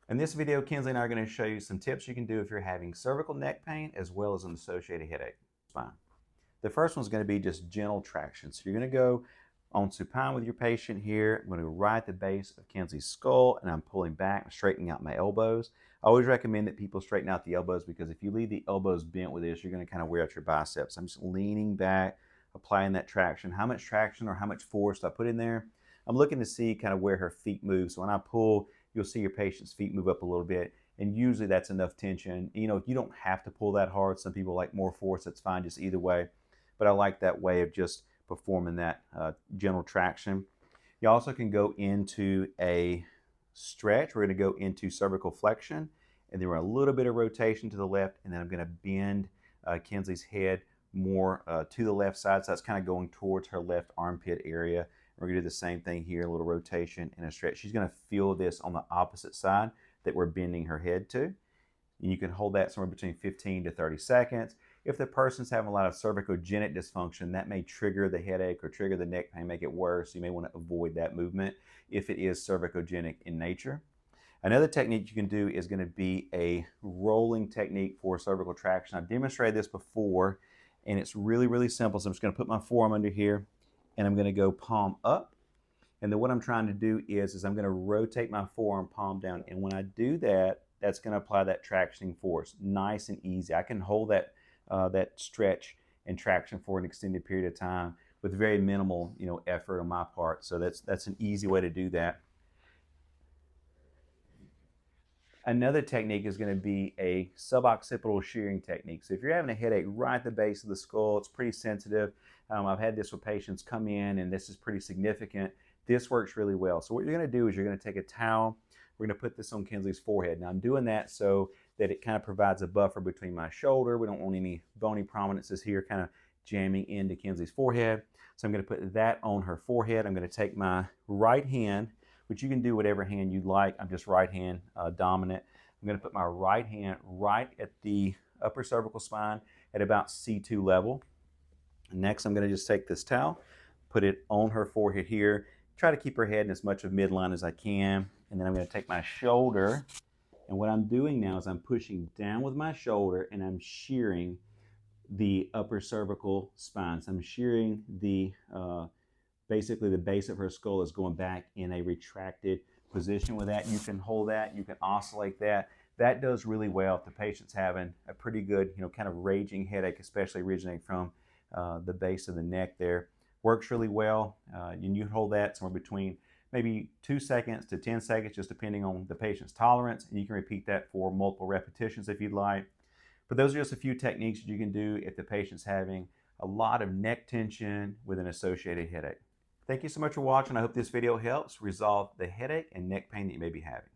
In this video, Kinsley and I are going to show you some tips you can do if you're having cervical neck pain as well as an associated headache. Spine. The first one is going to be just gentle traction. So you're going to go on supine with your patient here. I'm going to go right at the base of Kinsley's skull, and I'm pulling back and straightening out my elbows. I always recommend that people straighten out the elbows because if you leave the elbows bent with this, you're going to kind of wear out your biceps. I'm just leaning back, applying that traction. How much traction or how much force do I put in there? I'm looking to see kind of where her feet move. So when I pull, you'll see your patient's feet move up a little bit, and usually that's enough tension. You know, you don't have to pull that hard. Some people like more force. That's fine, just either way. But I like that way of just performing that gentle traction. You also can go into a stretch. We're going to go into cervical flexion, and then we're a little bit of rotation to the left, and then I'm going to bend Kinsley's head more to the left side. So that's kind of going towards her left armpit area. We're going to do the same thing here, a little rotation and a stretch. She's going to feel this on the opposite side that we're bending her head to. And you can hold that somewhere between 15 to 30 seconds. If the person's having a lot of cervicogenic dysfunction, that may trigger the headache or trigger the neck pain, make it worse. You may want to avoid that movement if it is cervicogenic in nature. Another technique you can do is going to be a rolling technique for cervical traction. I've demonstrated this before, and it's really, really simple. So I'm just going to put my forearm under here, and I'm going to go palm up. And then what I'm trying to do is I'm going to rotate my forearm palm down. And when I do that, that's going to apply that tractioning force. Nice and easy. I can hold that stretch and traction for an extended period of time with very minimal, effort on my part. So that's an easy way to do that. Another technique is going to be a suboccipital shearing technique. So if you're having a headache right at the base of the skull, it's pretty sensitive. I've had this with patients come in, and this is pretty significant. This works really well. So what you're going to do is you're going to take a towel. We're going to put this on Kinsley's forehead. Now I'm doing that so that it kind of provides a buffer between my shoulder. We don't want any bony prominences here kind of jamming into Kinsley's forehead. So I'm going to put that on her forehead. I'm going to take my right hand, which you can do whatever hand you'd like. I'm just right hand dominant. I'm going to put my right hand right at the upper cervical spine at about C2 level. Next, I'm going to just take this towel, put it on her forehead here, try to keep her head in as much of midline as I can, and then I'm going to take my shoulder, and what I'm doing now is I'm pushing down with my shoulder, and I'm shearing the upper cervical spine. So I'm shearing the basically the base of her skull is going back in a retracted position with that. You can hold that, you can oscillate that. That does really well if the patient's having a pretty good, kind of raging headache, especially originating from the base of the neck there. Works really well. And you hold that somewhere between maybe 2 seconds to 10 seconds, just depending on the patient's tolerance. And you can repeat that for multiple repetitions if you'd like. But those are just a few techniques that you can do if the patient's having a lot of neck tension with an associated headache. Thank you so much for watching. I hope this video helps resolve the headache and neck pain that you may be having.